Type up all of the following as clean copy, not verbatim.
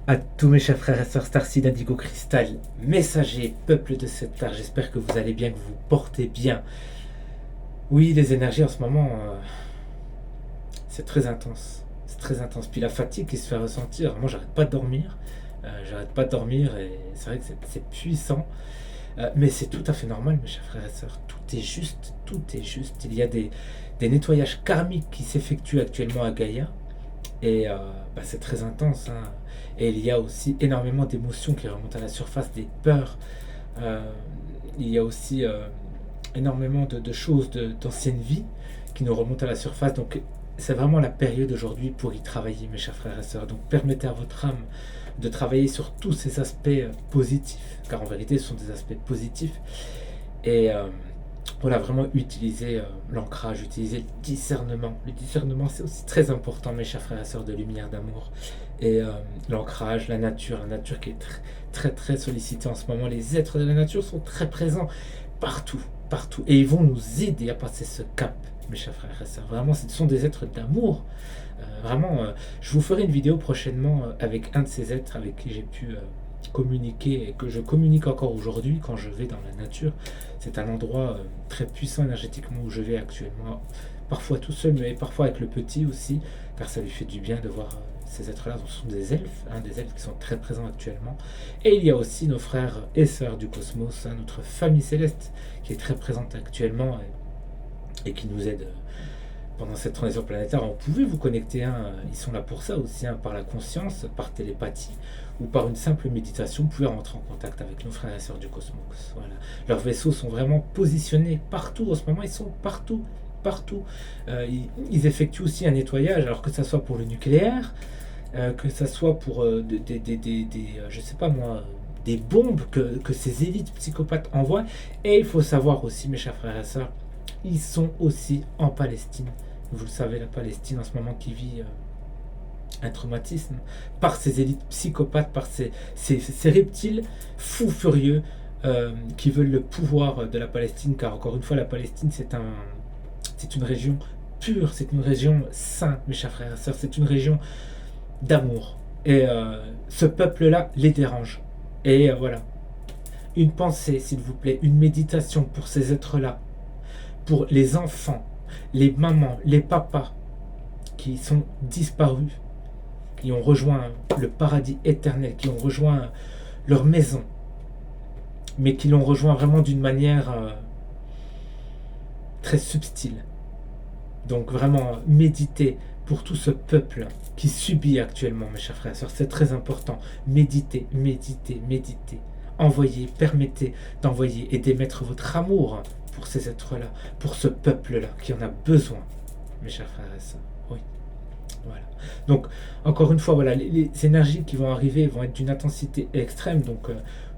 À tous mes chers frères et sœurs Starseed Indigo Crystal, messagers, peuple de cette terre, j'espère que vous allez bien, que vous vous portez bien. Oui, les énergies en ce moment, c'est très intense. C'est très intense. Puis la fatigue qui se fait ressentir. Moi, j'arrête pas de dormir. J'arrête pas de dormir et c'est vrai que c'est puissant. Mais c'est tout à fait normal, mes chers frères et sœurs. Tout est juste, tout est juste. Il y a des nettoyages karmiques qui s'effectuent actuellement à Gaïa. Et c'est très intense, hein. Et il y a aussi énormément d'émotions qui remontent à la surface, des peurs. Euh, il y a aussi énormément de choses d'anciennes vies qui nous remontent à la surface. Donc c'est vraiment la période aujourd'hui pour y travailler, mes chers frères et sœurs. Donc permettez à votre âme de travailler sur tous ces aspects positifs, car en vérité ce sont des aspects positifs. Et voilà, vraiment utiliser l'ancrage, utiliser le discernement. Le discernement, c'est aussi très important, mes chers frères et sœurs de lumière, d'amour. Et l'ancrage, la nature qui est très sollicitée en ce moment. Les êtres de la nature sont très présents partout, partout. Et ils vont nous aider à passer ce cap, mes chers frères et sœurs. Vraiment, ce sont des êtres d'amour. Je vous ferai une vidéo prochainement avec un de ces êtres avec qui j'ai pu communiquer et que je communique encore aujourd'hui quand je vais dans la nature. C'est un endroit très puissant énergétiquement où je vais actuellement, parfois tout seul, mais parfois avec le petit aussi, car ça lui fait du bien de voir ces êtres-là. Ce sont des elfes, des elfes qui sont très présents actuellement. Et il y a aussi nos frères et sœurs du cosmos, notre famille céleste qui est très présente actuellement et qui nous aide pendant cette transition planétaire. Vous pouvez vous connecter, ils sont là pour ça aussi, par la conscience, par télépathie ou par une simple méditation. Vous pouvez rentrer en contact avec nos frères et sœurs du cosmos. Voilà. Leurs vaisseaux sont vraiment positionnés partout en ce moment, ils sont partout. Partout. Ils effectuent aussi un nettoyage, alors que ce soit pour le nucléaire, que ce soit pour je sais pas moi, des bombes que ces élites psychopathes envoient. Et il faut savoir aussi, mes chers frères et sœurs, ils sont aussi en Palestine. Vous le savez, la Palestine en ce moment qui vit un traumatisme par ces élites psychopathes, par ces reptiles fous furieux qui veulent le pouvoir de la Palestine, car encore une fois, la Palestine c'est une région pure, c'est une région sainte, mes chers frères et sœurs, c'est une région d'amour. Et ce peuple-là les dérange. Et voilà. Une pensée, s'il vous plaît, une méditation pour ces êtres-là, pour les enfants, les mamans, les papas qui sont disparus, qui ont rejoint le paradis éternel, qui ont rejoint leur maison, mais qui l'ont rejoint vraiment d'une manière très subtile. Donc vraiment, méditez pour tout ce peuple qui subit actuellement, mes chers frères et sœurs. C'est très important. Méditez, méditez, méditez. Envoyez, permettez d'envoyer et d'émettre votre amour pour ces êtres-là, pour ce peuple-là qui en a besoin, mes chers frères et sœurs. Oui, voilà. Donc, encore une fois, voilà, les énergies qui vont arriver vont être d'une intensité extrême. Donc,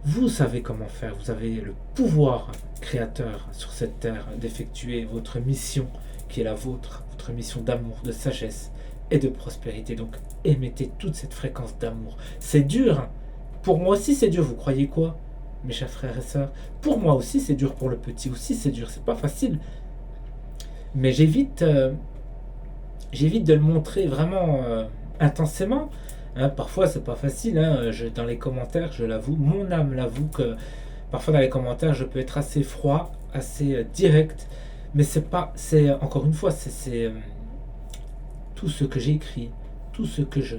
vous savez comment faire. Vous avez le pouvoir créateur sur cette terre d'effectuer votre mission qui est la vôtre, votre mission d'amour, de sagesse et de prospérité. Donc, émettez toute cette fréquence d'amour. C'est dur, hein. Pour moi aussi, c'est dur. Vous croyez quoi, mes chers frères et sœurs? Pour moi aussi, c'est dur. Pour le petit aussi, c'est dur. C'est pas facile. Mais j'évite de le montrer vraiment intensément. Parfois, c'est pas facile. Dans les commentaires, je l'avoue, mon âme l'avoue que parfois dans les commentaires, je peux être assez froid, assez direct. Mais c'est encore une fois, c'est tout ce que j'ai écrit, tout ce que je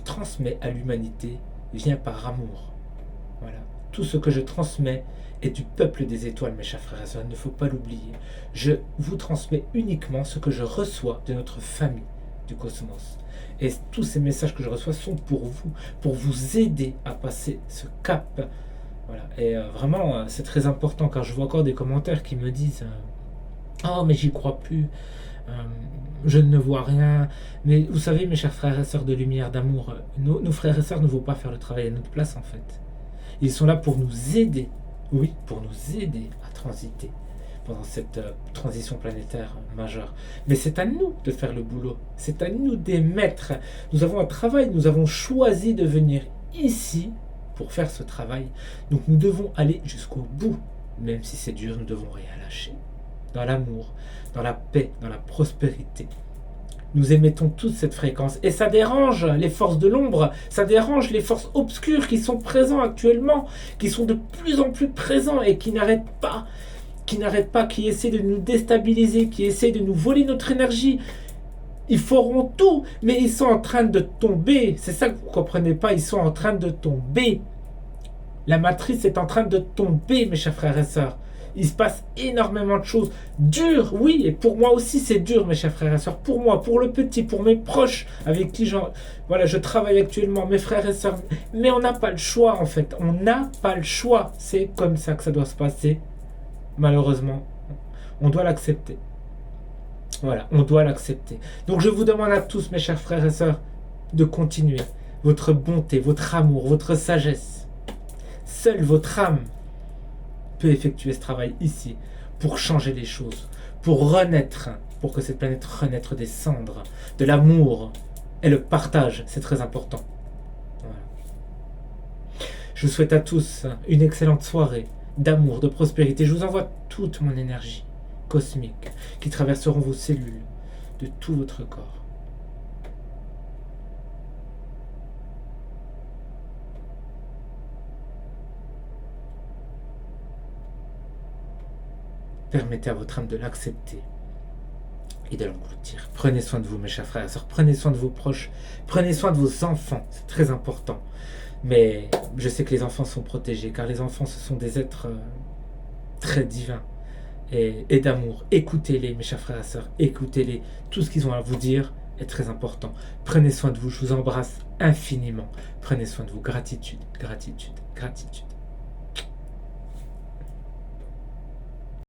transmets à l'humanité vient par amour. Voilà. Tout ce que je transmets est du peuple des étoiles, mes chers frères et sœurs. Il ne faut pas l'oublier. Je vous transmets uniquement ce que je reçois de notre famille du cosmos. Et tous ces messages que je reçois sont pour vous aider à passer ce cap. Voilà. Et vraiment, c'est très important, car je vois encore des commentaires qui me disent oh, mais j'y crois plus. Je ne vois rien. Mais vous savez, mes chers frères et sœurs de lumière, d'amour, nos frères et sœurs ne vont pas faire le travail à notre place, en fait. Ils sont là pour nous aider, oui, pour nous aider à transiter pendant cette transition planétaire majeure. Mais c'est à nous de faire le boulot. C'est à nous d'émettre. Nous avons un travail, nous avons choisi de venir ici pour faire ce travail. Donc nous devons aller jusqu'au bout. Même si c'est dur, nous devons rien lâcher. Dans l'amour, dans la paix, dans la prospérité. Nous émettons tous cette fréquence et ça dérange les forces de l'ombre, ça dérange les forces obscures qui sont présentes actuellement, qui sont de plus en plus présents et qui n'arrêtent pas, qui essaient de nous déstabiliser, qui essaient de nous voler notre énergie. Ils feront tout, mais ils sont en train de tomber. C'est ça que vous ne comprenez pas, ils sont en train de tomber. La matrice est en train de tomber, mes chers frères et sœurs. Il se passe énormément de choses. Dur, oui, et pour moi aussi c'est dur, mes chers frères et sœurs. Pour moi, pour le petit, pour mes proches avec qui je travaille actuellement, mes frères et sœurs. Mais on n'a pas le choix en fait. On n'a pas le choix. C'est comme ça que ça doit se passer. Malheureusement, on doit l'accepter. Voilà, on doit l'accepter. Donc je vous demande à tous, mes chers frères et sœurs, de continuer. Votre bonté, votre amour, votre sagesse. Seule votre âme peut effectuer ce travail ici pour changer les choses, pour renaître, pour que cette planète renaître des cendres, de l'amour et le partage, c'est très important. Voilà. Je vous souhaite à tous une excellente soirée d'amour, de prospérité. Je vous envoie toute mon énergie cosmique qui traverseront vos cellules de tout votre corps. Permettez à votre âme de l'accepter et de l'engloutir. Prenez soin de vous, mes chers frères et sœurs. Prenez soin de vos proches. Prenez soin de vos enfants. C'est très important. Mais je sais que les enfants sont protégés, car les enfants, ce sont des êtres très divins et d'amour. Écoutez-les, mes chers frères et sœurs. Écoutez-les. Tout ce qu'ils ont à vous dire est très important. Prenez soin de vous. Je vous embrasse infiniment. Prenez soin de vous. Gratitude, gratitude, gratitude.